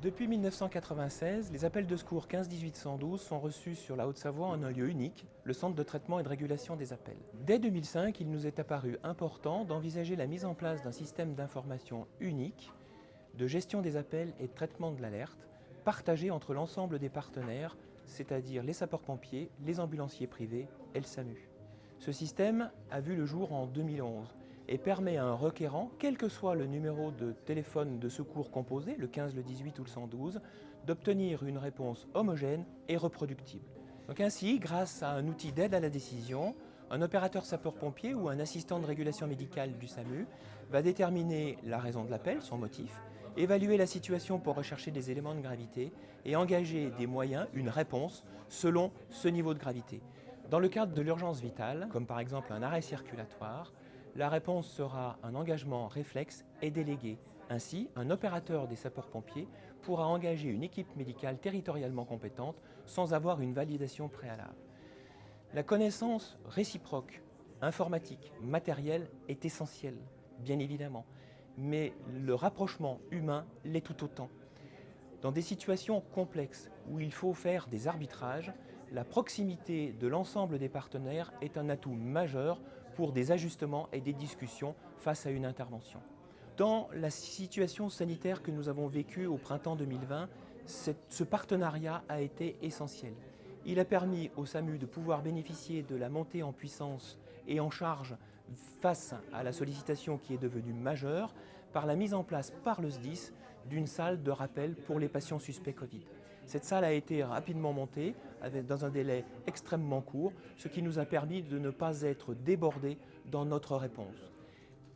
Depuis 1996, les appels de secours 15-18-112 sont reçus sur la Haute-Savoie en un lieu unique, le Centre de traitement et de régulation des appels. Dès 2005, il nous est apparu important d'envisager la mise en place d'un système d'information unique, de gestion des appels et de traitement de l'alerte, partagé entre l'ensemble des partenaires, c'est-à-dire les sapeurs-pompiers, les ambulanciers privés et le SAMU. Ce système a vu le jour en 2011 et permet à un requérant, quel que soit le numéro de téléphone de secours composé, le 15, le 18 ou le 112, d'obtenir une réponse homogène et reproductible. Donc ainsi, grâce à un outil d'aide à la décision, un opérateur sapeur-pompier ou un assistant de régulation médicale du SAMU va déterminer la raison de l'appel, son motif, évaluer la situation pour rechercher des éléments de gravité et engager des moyens, une réponse, selon ce niveau de gravité. Dans le cadre de l'urgence vitale, comme par exemple un arrêt circulatoire, la réponse sera un engagement réflexe et délégué. Ainsi, un opérateur des sapeurs-pompiers pourra engager une équipe médicale territorialement compétente sans avoir une validation préalable. La connaissance réciproque, informatique, matérielle est essentielle, bien évidemment, mais le rapprochement humain l'est tout autant. Dans des situations complexes où il faut faire des arbitrages, la proximité de l'ensemble des partenaires est un atout majeur pour des ajustements et des discussions face à une intervention. Dans la situation sanitaire que nous avons vécue au printemps 2020, ce partenariat a été essentiel. Il a permis au SAMU de pouvoir bénéficier de la montée en puissance et en charge face à la sollicitation qui est devenue majeure par la mise en place par le SDIS d'une salle de rappel pour les patients suspects Covid. Cette salle a été rapidement montée dans un délai extrêmement court, ce qui nous a permis de ne pas être débordés dans notre réponse.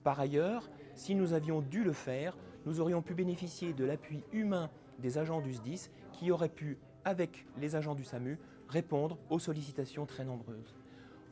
Par ailleurs, si nous avions dû le faire, nous aurions pu bénéficier de l'appui humain des agents du SDIS qui auraient pu, avec les agents du SAMU, répondre aux sollicitations très nombreuses.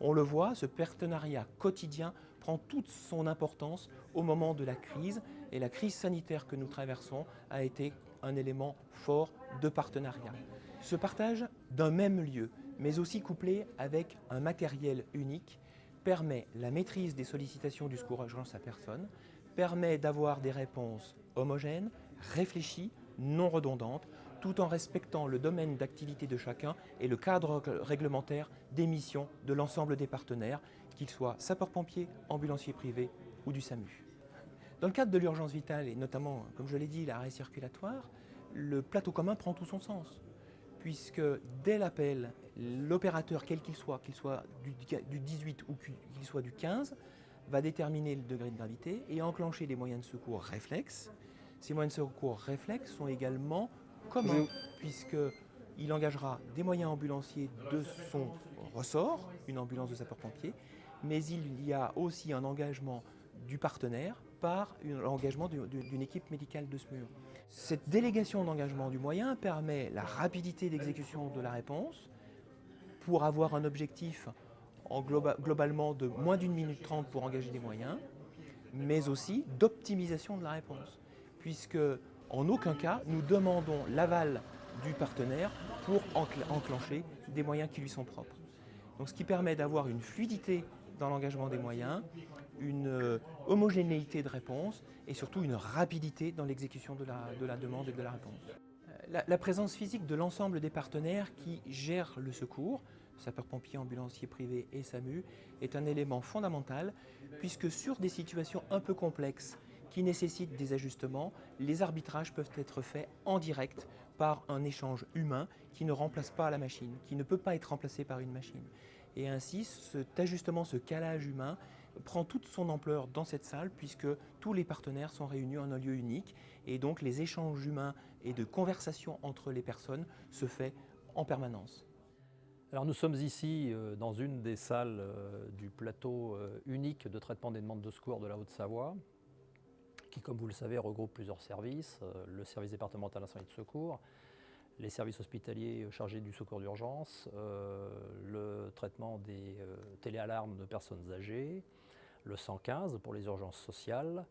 On le voit, ce partenariat quotidien prend toute son importance au moment de la crise et la crise sanitaire que nous traversons a été un élément fort de partenariat. Ce partage d'un même lieu, mais aussi couplé avec un matériel unique, permet la maîtrise des sollicitations du secours urgence à personne, permet d'avoir des réponses homogènes, réfléchies, non redondantes, tout en respectant le domaine d'activité de chacun et le cadre réglementaire des missions de l'ensemble des partenaires, qu'ils soient sapeurs-pompiers, ambulanciers privés ou du SAMU. Dans le cadre de l'urgence vitale, et notamment, comme je l'ai dit, l'arrêt circulatoire, le plateau commun prend tout son sens, puisque dès l'appel, l'opérateur, quel qu'il soit du 18 ou qu'il soit du 15, va déterminer le degré de gravité et enclencher des moyens de secours réflexes. Ces moyens de secours réflexes sont également communs, puisqu'il engagera des moyens ambulanciers de son ressort, une ambulance de sapeurs-pompiers, mais il y a aussi un engagement du partenaire par l'engagement d'une équipe médicale de SMUR. Cette délégation d'engagement du moyen permet la rapidité d'exécution de la réponse pour avoir un objectif globalement de moins d'1 minute 30 pour engager des moyens, mais aussi d'optimisation de la réponse, puisque en aucun cas nous demandons l'aval du partenaire pour enclencher des moyens qui lui sont propres. Donc, ce qui permet d'avoir une fluidité dans l'engagement des moyens, une homogénéité de réponse et surtout une rapidité dans l'exécution de la demande et de la réponse. La présence physique de l'ensemble des partenaires qui gèrent le secours, sapeurs-pompiers, ambulanciers privés et SAMU, est un élément fondamental puisque sur des situations un peu complexes qui nécessitent des ajustements, les arbitrages peuvent être faits en direct par un échange humain qui ne remplace pas la machine, qui ne peut pas être remplacé par une machine. Et ainsi, cet ajustement, ce calage humain prend toute son ampleur dans cette salle puisque tous les partenaires sont réunis en un lieu unique et donc les échanges humains et de conversation entre les personnes se fait en permanence. Alors nous sommes ici dans une des salles du plateau unique de traitement des demandes de secours de la Haute-Savoie, qui, comme vous le savez, regroupe plusieurs services, le service départemental d'incendie de secours, les services hospitaliers chargés du secours d'urgence, le traitement des téléalarmes de personnes âgées, le 115 pour les urgences sociales,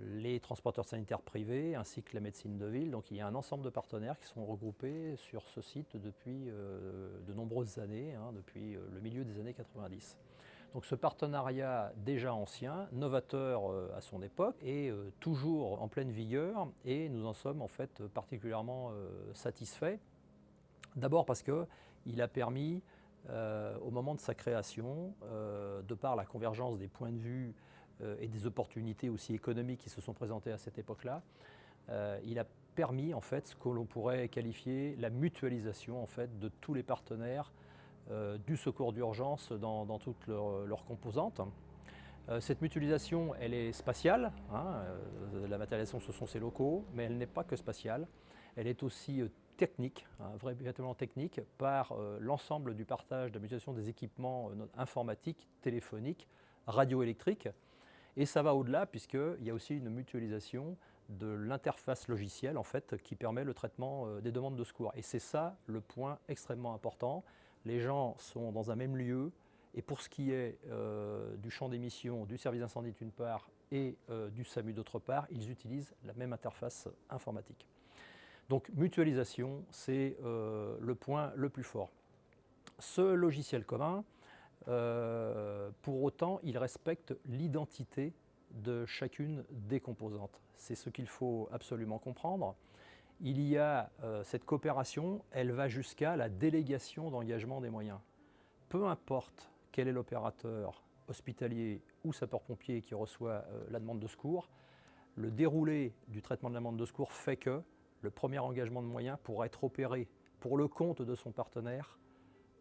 les transporteurs sanitaires privés ainsi que la médecine de ville. Donc il y a un ensemble de partenaires qui sont regroupés sur ce site depuis de nombreuses années, depuis le milieu des années 90. Donc ce partenariat déjà ancien, novateur à son époque, est toujours en pleine vigueur et nous en sommes en fait particulièrement satisfaits. D'abord parce qu'il a permis, au moment de sa création, de par la convergence des points de vue et des opportunités aussi économiques qui se sont présentées à cette époque-là, il a permis en fait ce que l'on pourrait qualifier la mutualisation en fait de tous les partenaires du secours d'urgence dans toutes leurs composantes. Cette mutualisation, elle est spatiale, hein, la matérialisation ce sont ses locaux, mais elle n'est pas que spatiale, elle est aussi technique, hein, véritablement technique, par l'ensemble du partage de la mutualisation des équipements informatiques, téléphoniques, radioélectriques, et ça va au-delà puisqu'il y a aussi une mutualisation de l'interface logicielle en fait, qui permet le traitement des demandes de secours. Et c'est ça le point extrêmement important. Les gens sont dans un même lieu et pour ce qui est du champ d'émission du service d'incendie d'une part et du SAMU d'autre part, ils utilisent la même interface informatique. Donc mutualisation, c'est le point le plus fort. Ce logiciel commun, pour autant, il respecte l'identité de chacune des composantes. C'est ce qu'il faut absolument comprendre. Il y a cette coopération, elle va jusqu'à la délégation d'engagement des moyens. Peu importe quel est l'opérateur hospitalier ou sapeur-pompier qui reçoit la demande de secours, le déroulé du traitement de la demande de secours fait que le premier engagement de moyens pourra être opéré pour le compte de son partenaire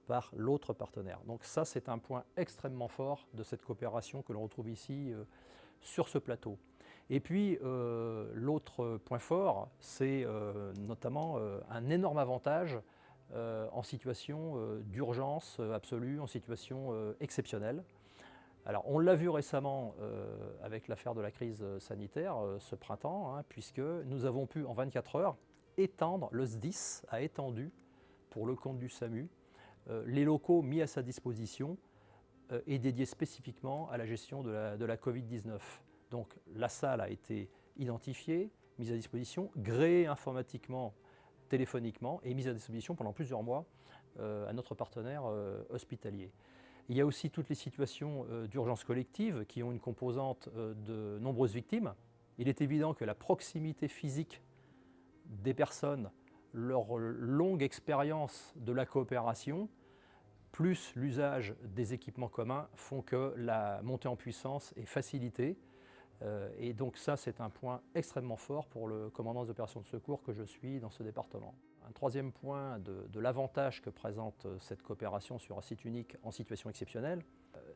par l'autre partenaire. Donc ça, c'est un point extrêmement fort de cette coopération que l'on retrouve ici sur ce plateau. Et puis, l'autre point fort, c'est notamment un énorme avantage en situation d'urgence absolue, en situation exceptionnelle. Alors, on l'a vu récemment avec l'affaire de la crise sanitaire ce printemps, hein, puisque nous avons pu, en 24 heures, étendre, le SDIS a étendu, pour le compte du SAMU, les locaux mis à sa disposition et dédiés spécifiquement à la gestion de la Covid-19. Donc la salle a été identifiée, mise à disposition, gréée informatiquement, téléphoniquement et mise à disposition pendant plusieurs mois à notre partenaire hospitalier. Il y a aussi toutes les situations d'urgence collective qui ont une composante de nombreuses victimes. Il est évident que la proximité physique des personnes, leur longue expérience de la coopération, plus l'usage des équipements communs font que la montée en puissance est facilitée. Et donc ça, c'est un point extrêmement fort pour le commandant des opérations de secours que je suis dans ce département. Un troisième point de l'avantage que présente cette coopération sur un site unique en situation exceptionnelle,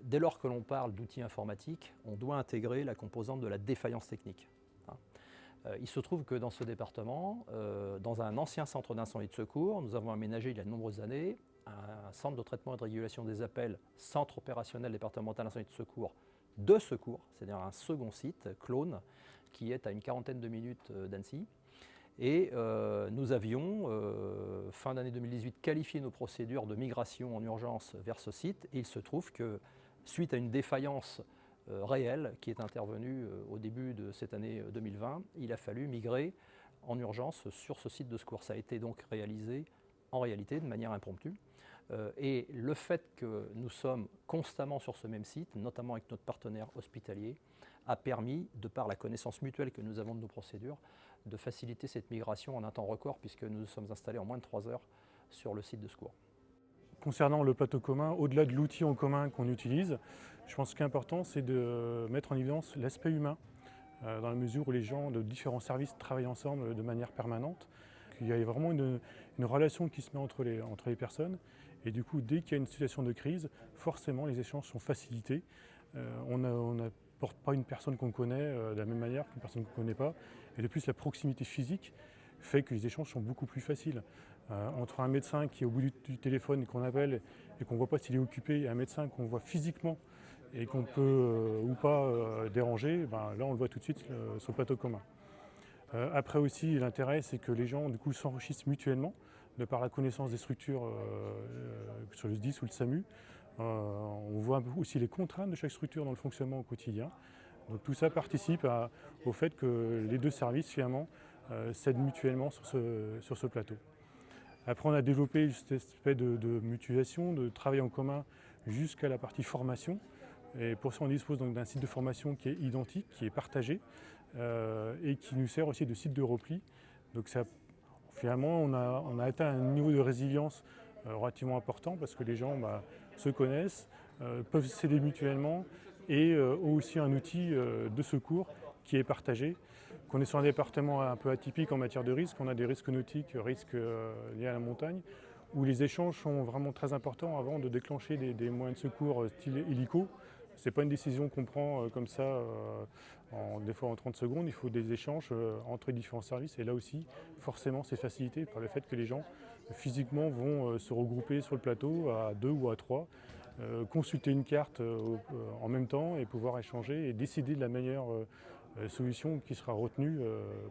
dès lors que l'on parle d'outils informatiques, on doit intégrer la composante de la défaillance technique. Il se trouve que dans ce département, dans un ancien centre d'incendie de secours, nous avons aménagé il y a de nombreuses années un centre de traitement et de régulation des appels, centre opérationnel départemental d'incendie de secours, c'est-à-dire un second site, Clone, qui est à une quarantaine de minutes d'Annecy. Et nous avions, fin d'année 2018, qualifié nos procédures de migration en urgence vers ce site. Et il se trouve que, suite à une défaillance réelle qui est intervenue au début de cette année 2020, il a fallu migrer en urgence sur ce site de secours. Ça a été donc réalisé, en réalité, de manière impromptue. Et le fait que nous sommes constamment sur ce même site, notamment avec notre partenaire hospitalier, a permis, de par la connaissance mutuelle que nous avons de nos procédures, de faciliter cette migration en un temps record, puisque nous nous sommes installés en moins de 3 heures sur le site de secours. Concernant le plateau commun, au-delà de l'outil en commun qu'on utilise, je pense qu'important c'est de mettre en évidence l'aspect humain, dans la mesure où les gens de différents services travaillent ensemble de manière permanente. Il y a vraiment une relation qui se met entre les personnes. Et du coup, dès qu'il y a une situation de crise, forcément les échanges sont facilités. On n'apporte pas une personne qu'on connaît de la même manière qu'une personne qu'on ne connaît pas. Et de plus, la proximité physique fait que les échanges sont beaucoup plus faciles. Entre un médecin qui est au bout du téléphone et qu'on appelle et qu'on ne voit pas s'il est occupé, et un médecin qu'on voit physiquement et qu'on peut ou pas déranger, ben, là on le voit tout de suite sur le plateau commun. Après aussi, l'intérêt, c'est que les gens du coup s'enrichissent mutuellement de par la connaissance des structures sur le SDIS ou le SAMU. On voit aussi les contraintes de chaque structure dans le fonctionnement au quotidien. Donc tout ça participe au fait que les deux services finalement s'aident mutuellement sur ce plateau. Après, on a développé cet aspect de mutualisation, de travail en commun jusqu'à la partie formation. Et pour ça, on dispose donc d'un site de formation qui est identique, qui est partagé et qui nous sert aussi de site de repli. Donc ça, finalement, on a atteint un niveau de résilience relativement important parce que les gens se connaissent, peuvent s'aider mutuellement et ont aussi un outil de secours qui est partagé. Qu'on est sur un département un peu atypique en matière de risques, on a des risques nautiques, risques liés à la montagne, où les échanges sont vraiment très importants avant de déclencher des moyens de secours style hélico. Ce n'est pas une décision qu'on prend comme ça, des fois en 30 secondes, il faut des échanges entre les différents services. Et là aussi, forcément, c'est facilité par le fait que les gens physiquement vont se regrouper sur le plateau à 2 ou à 3, consulter une carte en même temps et pouvoir échanger et décider de la meilleure solution qui sera retenue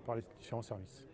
par les différents services.